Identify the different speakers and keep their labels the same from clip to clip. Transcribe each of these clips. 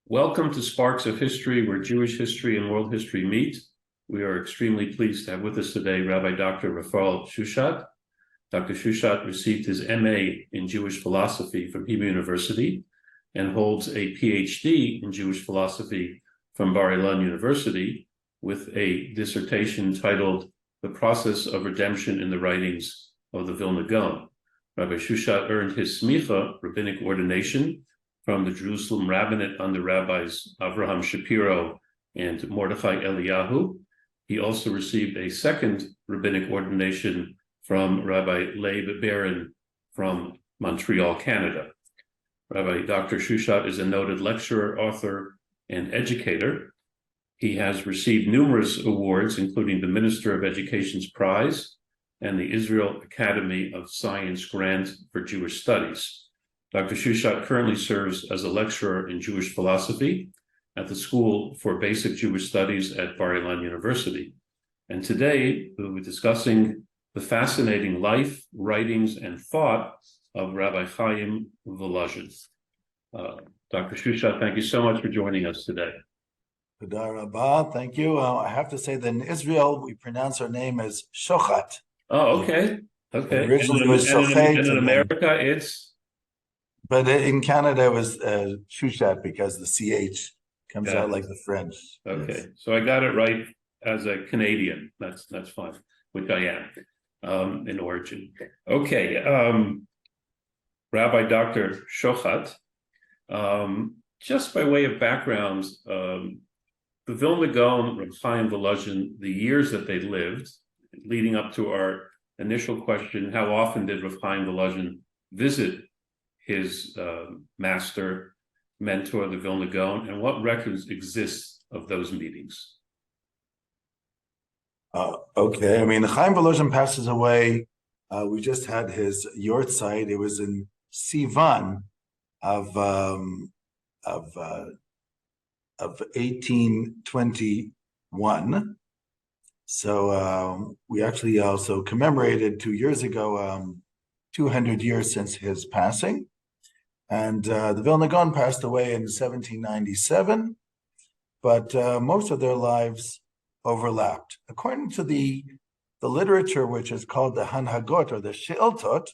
Speaker 1: Welcome to Sparks of History, where Jewish history and world history meet. We are extremely pleased to have with us today Rabbi Dr. Rafael Schuchat. Dr. Schuchat received his MA in Jewish philosophy from Hebrew University and holds a PhD in Jewish philosophy from Bar-Ilan University with a dissertation titled The Process of Redemption in the Writings of the Vilna Gaon. Rabbi Schuchat earned his Semicha, Rabbinic Ordination, from the Jerusalem Rabbinate under Rabbis Avraham Shapira and Mordechai Eliyahu. He also received a second Rabbinic ordination from Rabbi Leib from Montreal, Canada. Rabbi Dr. Schuchat is a noted lecturer, author, and educator. He has received numerous awards, including the Minister of Education's Prize and the Israel Academy of Science Grant for Jewish Studies. Dr. Schuchat currently serves as a lecturer in Jewish philosophy at the School for Basic Jewish Studies at Bar-Ilan University. And today, we'll be discussing the fascinating life, writings, and thought of Rabbi Chaim of Volozhin. Dr. Schuchat, thank you so much for joining us today.
Speaker 2: Rabbi, thank you. I have to say that in Israel, we pronounce our name as Schuchat.
Speaker 1: Oh, okay. Okay.
Speaker 2: Originally it was Schuchat.
Speaker 1: And in America, it's?
Speaker 2: But in Canada, it was Schuchat because the CH comes out like the French.
Speaker 1: Okay,
Speaker 2: yes.
Speaker 1: So I got it right as a Canadian. That's fine, which I am in origin. Okay, Rabbi Dr. Schuchat, just by way of background, the Vilna Gaon, Rav Chaim of Volozhin, the years that they lived, leading up to our initial question, how often did Rav Chaim of Volozhin visit his master, mentor, the Vilna Gaon, and what records exist of those meetings?
Speaker 2: Okay, I mean, Chaim Volozhin passes away. We just had his yortzeit. It was in Sivan of 1821. So we actually also commemorated 2 years ago, 200 years since his passing. And the Vilna Gaon passed away in 1797, but most of their lives overlapped. According to the literature, which is called the Hanhagot or the She'iltot,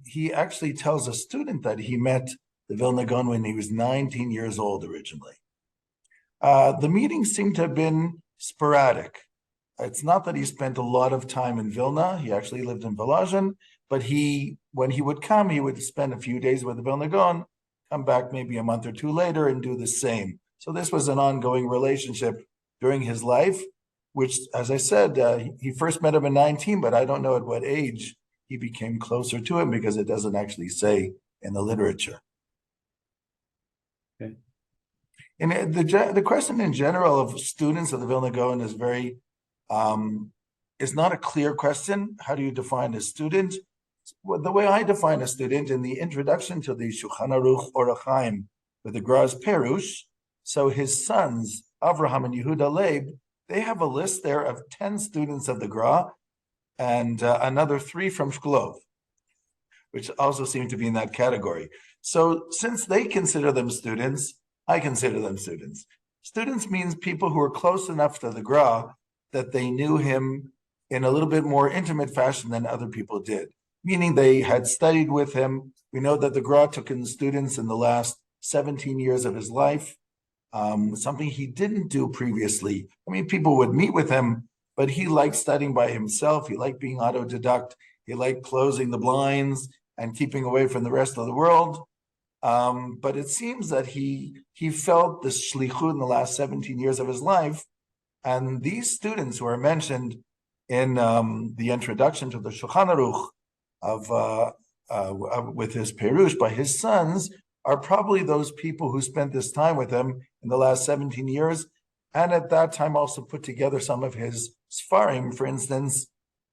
Speaker 2: he actually tells a student that he met the Vilna Gaon when he was 19 years old originally. The meetings seem to have been sporadic. It's not that he spent a lot of time in Vilna. He actually lived in Volozhin, but when he would come, he would spend a few days with the Vilna Gaon, come back maybe a month or two later and do the same. So this was an ongoing relationship during his life, which, as I said, he first met him at 19, but I don't know at what age he became closer to him because it doesn't actually say in the literature.
Speaker 1: Okay.
Speaker 2: And the question in general of students of the Vilna Gaon is very, is not a clear question. How do you define a student? Well, the way I define a student in the introduction to the Shulchan Aruch or Rav Chaim with the Gra's Perush, so his sons, Avraham and Yehuda Leib, they have a list there of 10 students of the Gra and another 3 from Shklov, which also seem to be in that category. So since they consider them students, I consider them students. Students means people who are close enough to the Gra that they knew him in a little bit more intimate fashion than other people did, meaning they had studied with him. We know that the Gra took in students in the last 17 years of his life, something he didn't do previously. I mean, people would meet with him, but he liked studying by himself. He liked being autodidact. He liked closing the blinds and keeping away from the rest of the world. But it seems that he felt this shlichut in the last 17 years of his life. And these students who are mentioned in the introduction to the Shulchan Aruch with his Perush by his sons are probably those people who spent this time with him in the last 17 years, and at that time also put together some of his Sfarim, for instance,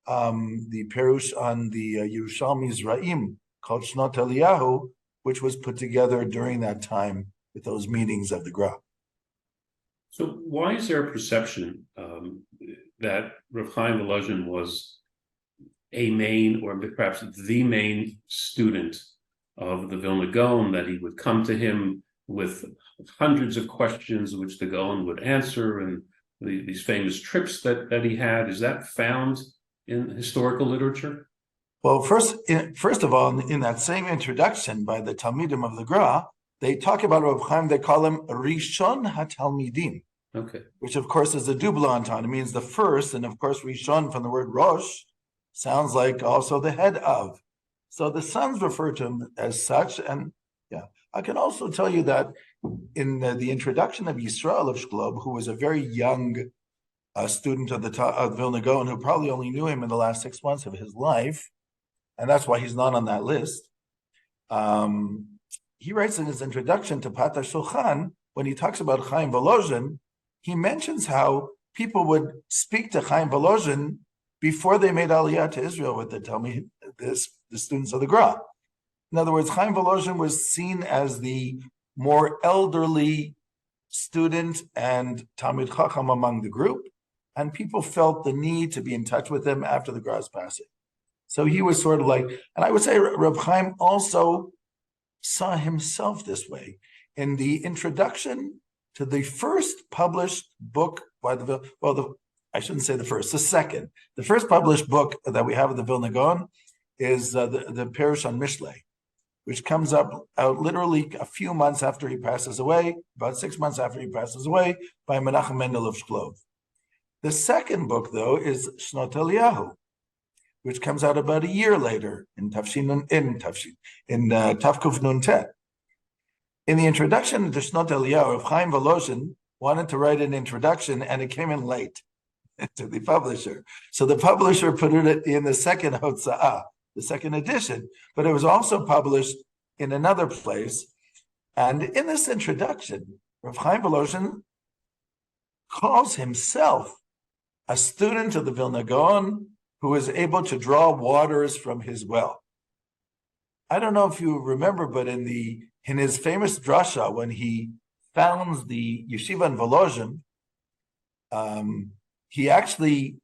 Speaker 2: the Perush on the Yerushalmi's Ra'im called Shnot Eliyahu, which was put together during that time with those meetings of the Gra.
Speaker 1: So why is there a perception that Rav Chaim of Volozhin was a main or perhaps the main student of the Vilna Gaon, that he would come to him with hundreds of questions which the Gaon would answer, and these famous trips that he had. Is that found in historical literature?
Speaker 2: Well, first of all, in that same introduction by the Talmidim of the Gra, they talk about Rav Chaim, they call him Rishon HaTalmidim.
Speaker 1: Okay.
Speaker 2: Which of course is a double entendre. It means the first, and of course Rishon from the word Rosh sounds like also the head of. So the sons refer to him as such. And yeah, I can also tell you that in the introduction of Yisrael of Shklob, who was a very young student of Vilna Gaon, who probably only knew him in the last 6 months of his life, and that's why he's not on that list. He writes in his introduction to Pata Shulchan, when he talks about Chaim Volozhin, he mentions how people would speak to Chaim Volozhin before they made Aliyah to Israel with the students of the Gra. In other words, Chaim Volozhin was seen as the more elderly student and Talmid Chacham among the group, and people felt the need to be in touch with him after the Gra's passing. So he was sort of like, and I would say Rav Chaim also saw himself this way. In the introduction to the first published book by I shouldn't say the first, the second. The first published book that we have of the Vilna Gaon is the Perush on Mishlei, which comes out literally a few months after he passes away, about 6 months after he passes away, by Menachem Mendel of Shklov. The second book, though, is Shnot Eliyahu, which comes out about a year later in Tafkuf Nun Tet. In the introduction to Shnot Eliyahu, Rav Chaim Volozhin wanted to write an introduction, and it came in late to the publisher. So the publisher put it in the second Hotza'ah, the second edition, but it was also published in another place. And in this introduction, Rav Chaim Volozhin calls himself a student of the Vilna Gaon who was able to draw waters from his well. I don't know if you remember, but in his famous drasha, when he founds the yeshiva in Volozhin, he actually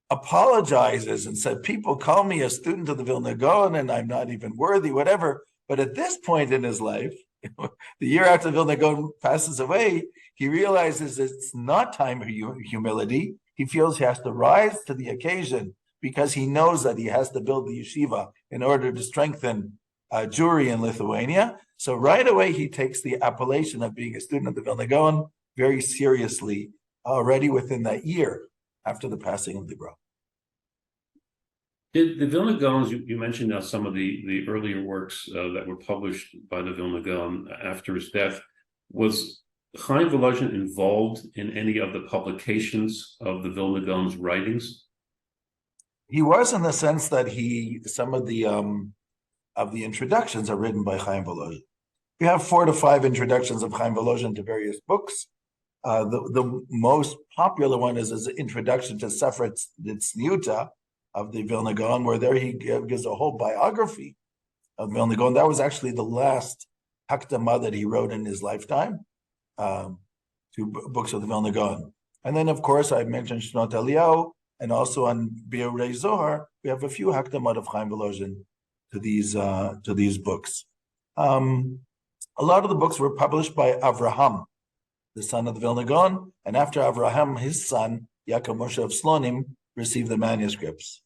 Speaker 2: apologizes and said, people call me a student of the Vilna Gaon and I'm not even worthy, whatever. But at this point in his life, the year after Vilna Gaon passes away, he realizes it's not time for humility. He feels he has to rise to the occasion because he knows that he has to build the yeshiva in order to strengthen Jewry in Lithuania. So right away, he takes the appellation of being a student of the Vilna Gaon very seriously already within that year after the passing of the Gra.
Speaker 1: Did the Vilna Gaons, you mentioned now some of the earlier works that were published by the Vilna Gaon after his death. Was Chaim Volozhin involved in any of the publications of the Vilna Gaon's writings?
Speaker 2: He was, in the sense that some of the introductions are written by Chaim Volozhin. We have 4 to 5 introductions of Chaim Volozhin to various books. The most popular one is his introduction to Sefer Tzniuta of the Vilna Gaon, where there he gives a whole biography of Vilna Gaon. That was actually the last Hakdama that he wrote in his lifetime, to books of the Vilna Gaon. And then, of course, I mentioned Shnot Eliyahu, and also on Biurei Zohar, we have a few Hakdamot of Chaim Volozhin to these books. A lot of the books were published by Avraham, the son of the Vilna Gaon, and after Avraham, his son, Yaakov Moshe of Slonim, received the manuscripts.